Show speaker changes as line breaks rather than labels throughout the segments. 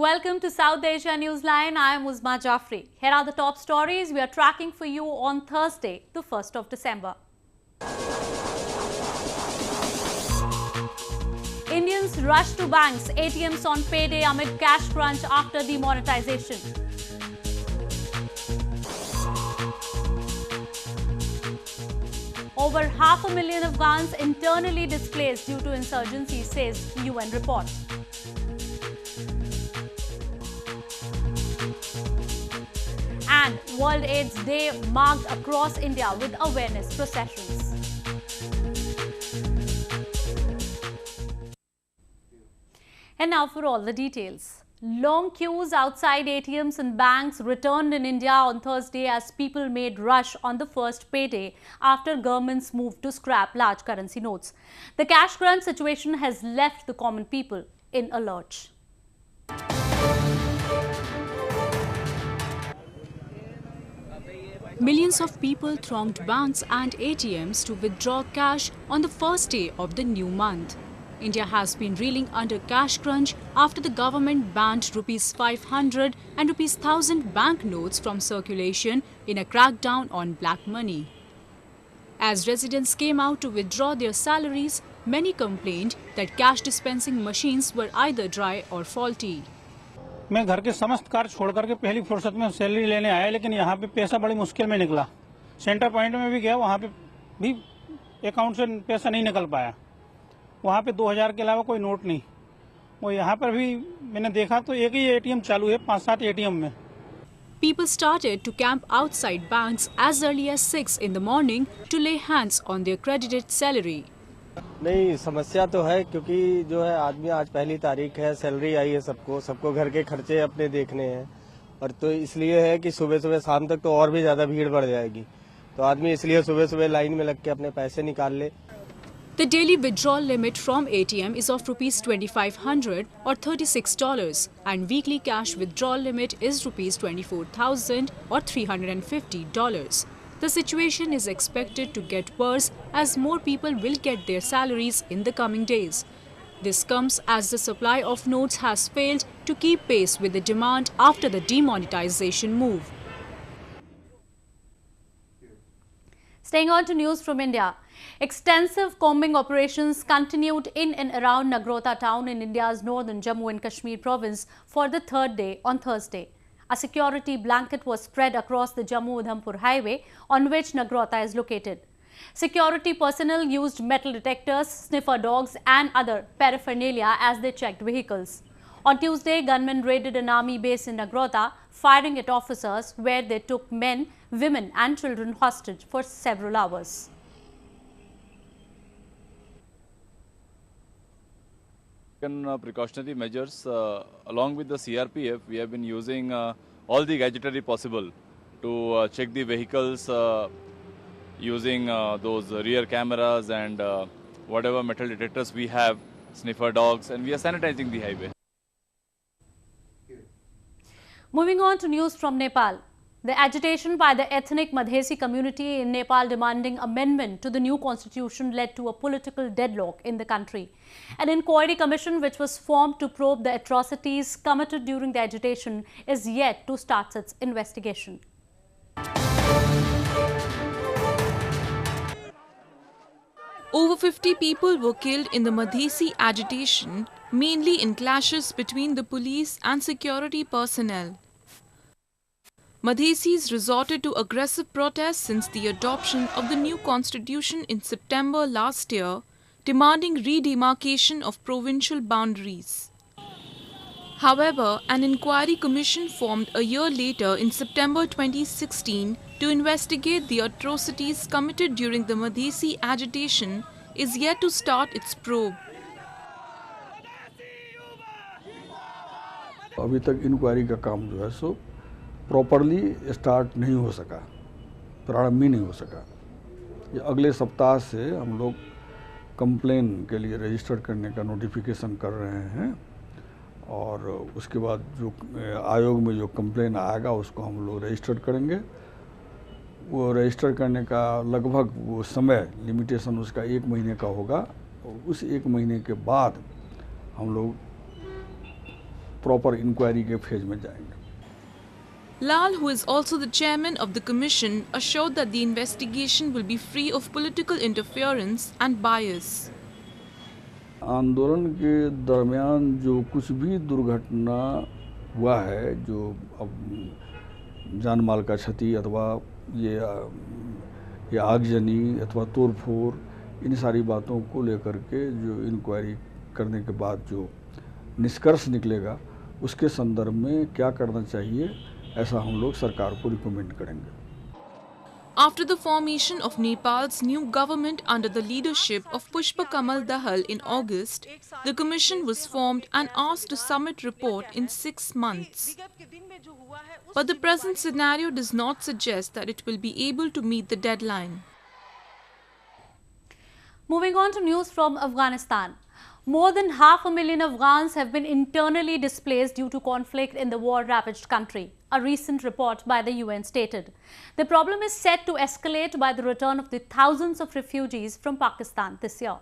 Welcome to South Asia Newsline. I am Uzma Jafri. Here are the top stories we are tracking for you on Thursday, the 1st of December. Indians rush to banks, ATMs on payday amid cash crunch after demonetization. Over 500,000 Afghans internally displaced due to insurgency, says UN report. And World AIDS Day marked across India with awareness processions. And now for all the details. Long queues outside ATMs and banks returned in India on Thursday as people made rush on the first payday after governments moved to scrap large currency notes. The cash crunch situation has left the common people in a lurch.
Millions of people thronged banks and ATMs to withdraw cash on the first day of the new month. India has been reeling under cash crunch after the government banned Rs 500 and Rs 1000 banknotes from circulation in a crackdown on black money. As residents came out to withdraw their salaries, many complained that cash dispensing machines were either dry or faulty.
मैं घर के समस्त कार्य छोड़ करके पहली फुर्सत में सैलरी लेने आया, लेकिन यहाँ पे पैसा बड़ी मुश्किल में निकला। सेंटर पॉइंट में भी गया, वहाँ पे भी अकाउंट से पैसा नहीं निकल पाया। वहाँ पे 2000 के अलावा कोई नोट नहीं। वो यहाँ पर भी मैंने देखा तो एक ही एटीएम चालू है 5-7 एटीएम में।
People started to camp outside banks as early as 6 in the morning to lay hands on their credited salary.
नहीं, समस्या तो है क्योंकि जो है आदमी आज पहली तारीख है, सैलरी आई है सबको घर के खर्चे अपने देखने हैं और तो इसलिए है कि सुबह सुबह शाम तक तो और भी ज्यादा भीड़ बढ़ जाएगी, तो आदमी इसलिए सुबह सुबह लाइन में लग के अपने पैसे निकाल ले।
The daily withdrawal limit from ATM is of Rs 2,500 or $36 and weekly cash withdrawal limit is Rs 24,000 or $350. The situation is expected to get worse as more people will get their salaries in the coming days. This comes as the supply of notes has failed to keep pace with the demand after the demonetization move.
Staying on to news from India. Extensive combing operations continued in and around Nagrota town in India's northern Jammu and Kashmir province for the third day on Thursday. A security blanket was spread across the Jammu-Udhampur highway on which Nagrota is located. Security personnel used metal detectors, sniffer dogs and other paraphernalia as they checked vehicles. On Tuesday, gunmen raided an army base in Nagrota, firing at officers where they took men, women and children hostage for several hours.
Precautionary measures along with the CRPF, we have been using all the gadgetry possible to check the vehicles using those rear cameras and whatever metal detectors we have, sniffer dogs, and we are sanitizing the highway.
Moving on to news from Nepal. The agitation by the ethnic Madhesi community in Nepal demanding amendment to the new constitution led to a political deadlock in the country. An inquiry commission which was formed to probe the atrocities committed during the agitation is yet to start its investigation.
Over 50 people were killed in the Madhesi agitation, mainly in clashes between the police and security personnel. Madhesis resorted to aggressive protests since the adoption of the new constitution in September last year, demanding redemarcation of provincial boundaries. However, an inquiry commission formed a year later in September 2016 to investigate the atrocities committed during the Madhesi agitation is yet to start its probe.
अभी तक inquiry का काम जो है सो properly start नहीं हो सका, प्रारंभ ही नहीं हो सका। ये अगले सप्ताह से हम लोग कंप्लेन के लिए रजिस्टर करने का नोटिफिकेशन कर रहे हैं और उसके बाद जो आयोग में जो कंप्लेन आएगा उसको हम लोग रजिस्टर करेंगे। वो रजिस्टर करने का लगभग वो समय लिमिटेशन उसका 1 महीने का होगा और उस 1 महीने के बाद हम लोग प्रॉपर इंक्वायरी के फेज में जाएंगे।
Lal, who is also the chairman of the commission, assured that the investigation will be free of political interference and bias.
आंदोलन के दरमियान जो कुछ भी दुर्घटना हुआ है, जो अब जान माल का क्षति अथवा ये आगजनी अथवा तोड़फोड़, इन सारी बातों को लेकर के जो इंक्वायरी करने के बाद जो निष्कर्ष निकलेगा, उसके संदर्भ में क्या करना चाहिए, ऐसा हम लोग सरकार को रिकमेंड करेंगे।
After the formation of Nepal's new government under the leadership of Pushpa Kamal Dahal in August, the commission was formed and asked to submit report in 6 months. But the present scenario does not suggest that it will be able to meet the deadline.
Moving on to news from Afghanistan. More than 500,000 Afghans have been internally displaced due to conflict in the war-ravaged country, a recent report by the UN stated. The problem is set to escalate by the return of the thousands of refugees from Pakistan this year.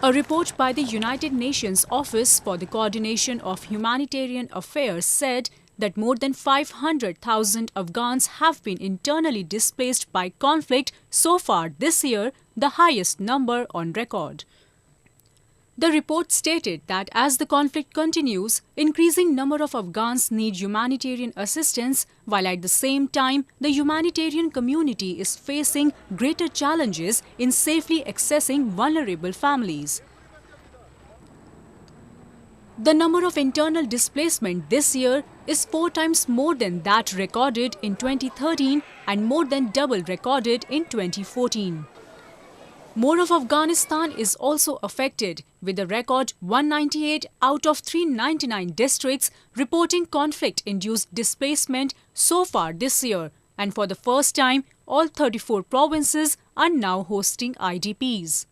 A report by the United Nations Office for the Coordination of Humanitarian Affairs said that more than 500,000 Afghans have been internally displaced by conflict so far this year, the highest number on record. The report stated that as the conflict continues, increasing number of Afghans need humanitarian assistance, while at the same time, the humanitarian community is facing greater challenges in safely accessing vulnerable families. The number of internal displacement this year is 4 times more than that recorded in 2013 and more than double recorded in 2014. More of Afghanistan is also affected, with a record 198 out of 399 districts reporting conflict-induced displacement so far this year, and for the first time, all 34 provinces are now hosting IDPs.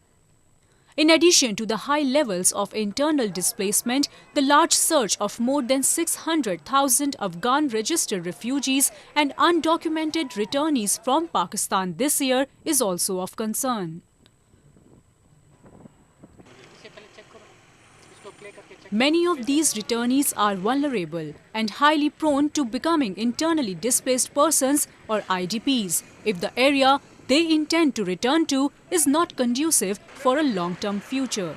In addition to the high levels of internal displacement, the large surge of more than 600,000 Afghan registered refugees and undocumented returnees from Pakistan this year is also of concern. Many of these returnees are vulnerable and highly prone to becoming internally displaced persons or IDPs if the area they intend to return to is not conducive for a long-term future.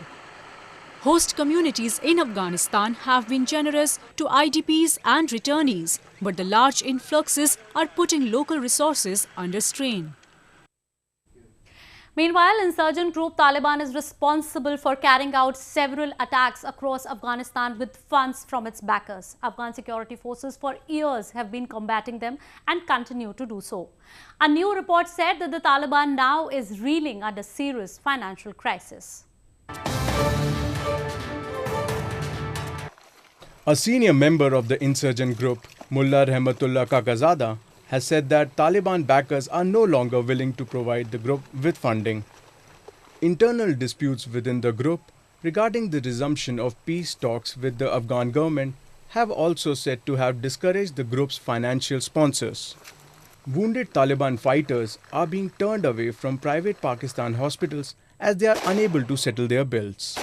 Host communities in Afghanistan have been generous to IDPs and returnees, but the large influxes are putting local resources under strain.
Meanwhile, insurgent group Taliban is responsible for carrying out several attacks across Afghanistan with funds from its backers. Afghan security forces for years have been combating them and continue to do so. A new report said that the Taliban now is reeling under serious financial crisis.
A senior member of the insurgent group, Mullah Rahmatullah Kakazada, has said that Taliban backers are no longer willing to provide the group with funding. Internal disputes within the group regarding the resumption of peace talks with the Afghan government have also said to have discouraged the group's financial sponsors. Wounded Taliban fighters are being turned away from private Pakistan hospitals as they are unable to settle their bills.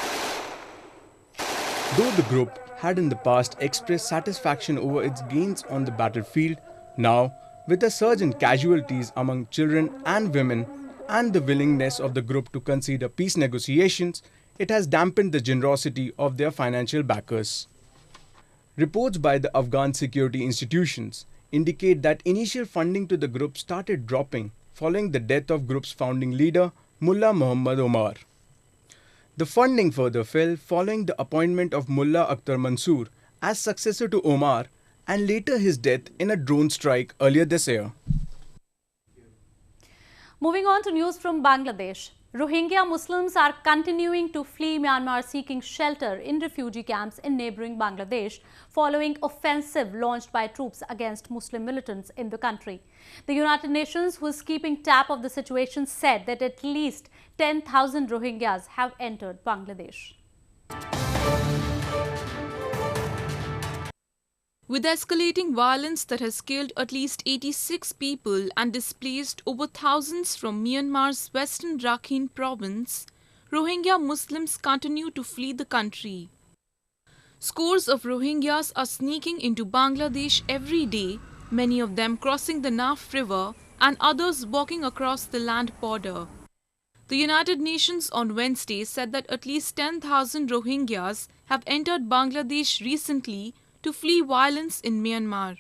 Though the group had in the past expressed satisfaction over its gains on the battlefield, now, with a surge in casualties among children and women and the willingness of the group to consider peace negotiations, it has dampened the generosity of their financial backers. Reports by the Afghan security institutions indicate that initial funding to the group started dropping following the death of group's founding leader, Mullah Muhammad Omar. The funding further fell following the appointment of Mullah Akhtar Mansoor as successor to Omar and later his death in a drone strike earlier this year.
Moving on to news from Bangladesh. Rohingya Muslims are continuing to flee Myanmar seeking shelter in refugee camps in neighboring Bangladesh following offensive launched by troops against Muslim militants in the country. The United Nations, who is keeping tab of the situation, said that at least 10,000 Rohingyas have entered Bangladesh.
With escalating violence that has killed at least 86 people and displaced over thousands from Myanmar's western Rakhine province, Rohingya Muslims continue to flee the country. Scores of Rohingyas are sneaking into Bangladesh every day, many of them crossing the Naf River and others walking across the land border. The United Nations on Wednesday said that at least 10,000 Rohingyas have entered Bangladesh recently to flee violence in Myanmar.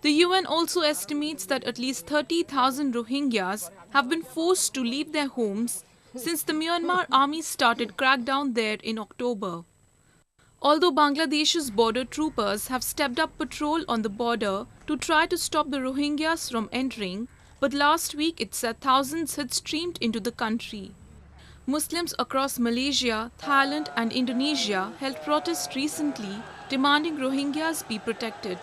The UN also estimates that at least 30,000 Rohingyas have been forced to leave their homes since the Myanmar army started crackdown there in October. Although Bangladesh's border troopers have stepped up patrol on the border to try to stop the Rohingyas from entering, but last week it said thousands had streamed into the country. Muslims across Malaysia, Thailand and Indonesia held protests recently demanding Rohingyas be protected.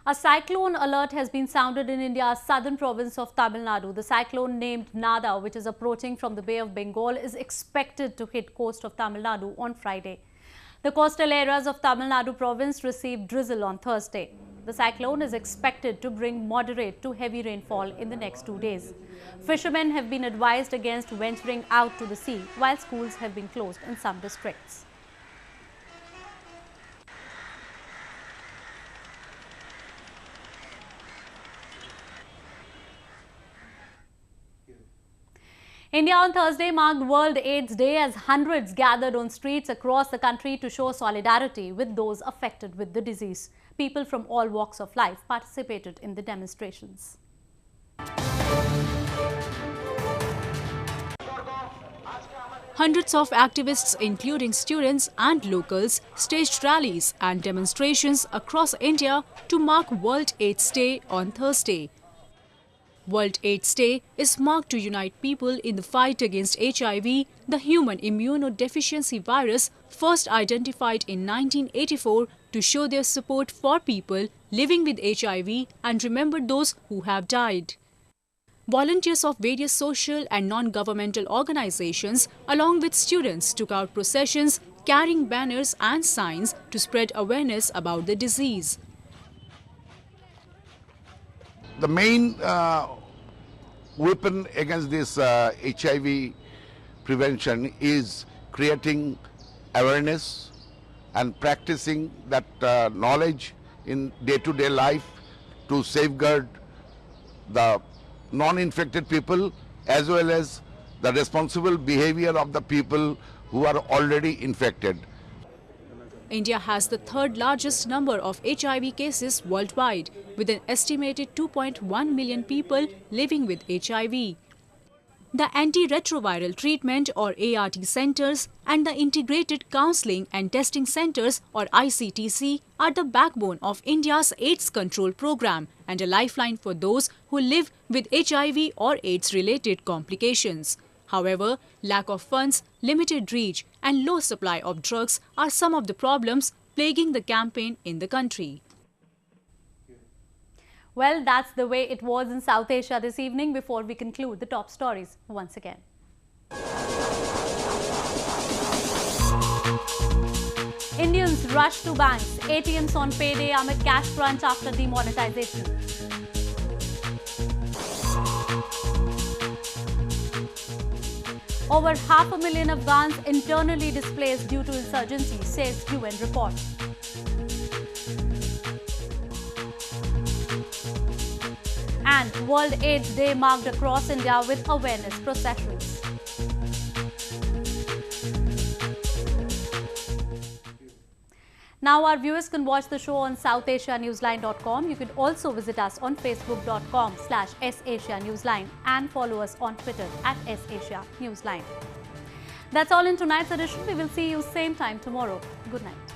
A cyclone alert has been sounded in India's southern province of Tamil Nadu. The cyclone named Nada, which is approaching from the Bay of Bengal, is expected to hit coast of Tamil Nadu on Friday. The coastal areas of Tamil Nadu province received drizzle on Thursday. The cyclone is expected to bring moderate to heavy rainfall in the next 2 days. Fishermen have been advised against venturing out to the sea, while schools have been closed in some districts. India on Thursday marked World AIDS Day as hundreds gathered on streets across the country to show solidarity with those affected with the disease. People from all walks of life participated in the demonstrations.
Hundreds of activists, including students and locals, staged rallies and demonstrations across India to mark World AIDS Day on Thursday. World AIDS Day is marked to unite people in the fight against HIV, the human immunodeficiency virus first identified in 1984, to show their support for people living with HIV and remember those who have died. Volunteers of various social and non-governmental organizations, along with students, took out processions carrying banners and signs to spread awareness about the disease.
The main weapon against this HIV prevention is creating awareness and practicing that knowledge in day-to-day life to safeguard the non-infected people as well as the responsible behavior of the people who are already infected.
India has the third largest number of HIV cases worldwide, with an estimated 2.1 million people living with HIV. The antiretroviral treatment or ART centers and the integrated counseling and testing centers or ICTC are the backbone of India's AIDS control program and a lifeline for those who live with HIV or AIDS-related complications. However, lack of funds, limited reach and low supply of drugs are some of the problems plaguing the campaign in the country.
Well, that's the way it was in South Asia this evening. Before we conclude, the top stories once again. Indians rush to banks, ATMs on payday amid cash crunch after demonetization. Over 500,000 Afghans internally displaced due to insurgency, says UN report. And World AIDS Day marked across India with awareness processions. Now our viewers can watch the show on SouthAsiaNewsline.com. You can also visit us Facebook.com/SAsiaNewsline and follow us on Twitter @SAsiaNewsline. That's all in tonight's edition. We will see you same time tomorrow. Good night.